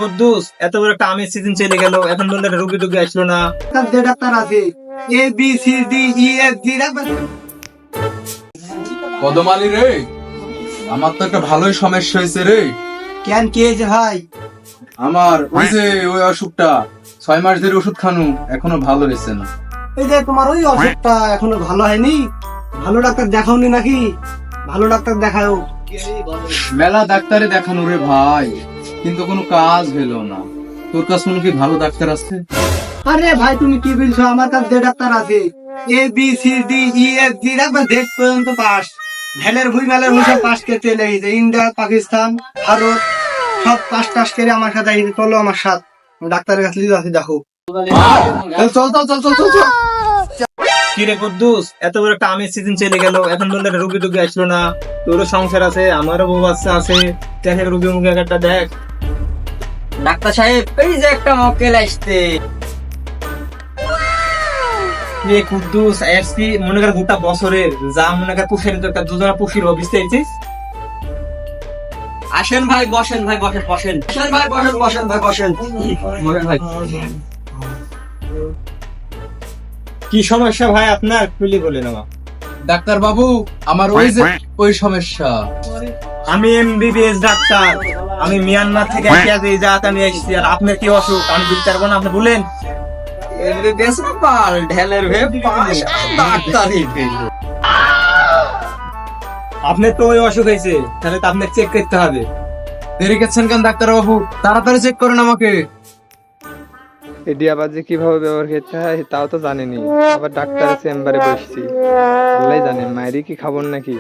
কুদ্দুস, এত বড় একটা আমের সিজন চলে গেল, এখন বললে রোগী টুগী আসলো না। যে ডাক্তার আছে A B C D E F G doctor. Kadam Ali রে, আমার তো একটা ভালোই সমস্যা হয়েছে রে। কেন কি হয়েছে ভাই? আমার ওই অসুখটা 6 মাস ধরে ওষুধ খানু, এখনো ভালো হয়েছে না। এই যে তোমার ওই অসুখটা এখনো ভালো হয়নি, ভালো ডাক্তার দেখাওনি নাকি? ভালো ডাক্তার দেখাও। মেলা ডাক্তারে দেখানো রে ভাই, কিন্তু কোনো কাজ হলো না। তোর কাছে কোনো কি ভালো ডাক্তার আছে? আরে ভাই তুমি কি বলছো? আমার কাছে যে ডাক্তার আছে A B C D E F G doctor দেখ পর্যন্ত পাস। ভ্যালের ভুই সব পাস করে চলে গেছে। ইন্ডিয়া, পাকিস্তান, ভারত সব পাস করে আমার সাথে আইছে। চলো আমার সাথে, ডাক্তারের কাছে লিয়ে যাচ্ছি, দেখো। চল চল চল চল চল চল। কি রে কুদ্দুস, এত বড় একটা আমের সিজন চলে গেল, এখন বললে রোগী টুগী আসলো না। তোরও সংসার আছে, আমারও বউ বাচ্চা আছে, দেখে রোগী মুখে একটা দেখ। ডাক্তার সাহেব, এই যে একটা মক্কেল আসছে। রে কুদ্দুস, আজকে মনে কর গোটা বছরের যা মনে কর পুষের দরকার, দুজনা পুষির বুঝতে চাইছিস। আসেন ভাই, বসেন ভাই, বসেন বসেন বসেন ভাই, বসেন বসেন ভাই, বসেন বসেন ভাই। কি সমস্যা ভাই আপনার, খুলি বলেন আমার। ডাক্তার বাবু, আমার ওই সমস্যা। আমি এমবিবিএস ডাক্তার, আমি মিয়ানমার থেকে এই জাত আমি এসেছি। আর আপনার কি অসুখ আমি বুঝতে পারবো না, আপনি বলেন। ঢেলের ডাক্তারই আপনার তো ওই অসুখ হয়েছে, তাহলে তো আপনাকে চেক করতে হবে। দেরি করছেন কেন ডাক্তার বাবু? তাড়াতাড়ি চেক করেন আমাকে। এটি আবার যে কিভাবে ব্যবহার করতে হয় তাও তো জানেনি, আবার ডাক্তারের চেম্বারে বসছি। আল্লাহ জানে মায়েরই কি খাবার নাকি।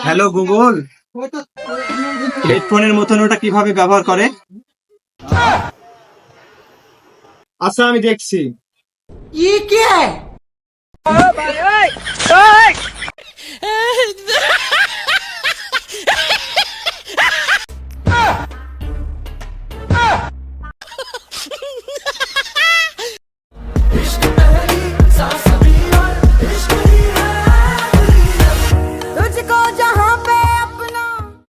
হ্যালো গুগল, হেডফোনের মতন ওটা কিভাবে ব্যবহার করে? আচ্ছা আমি দেখছি।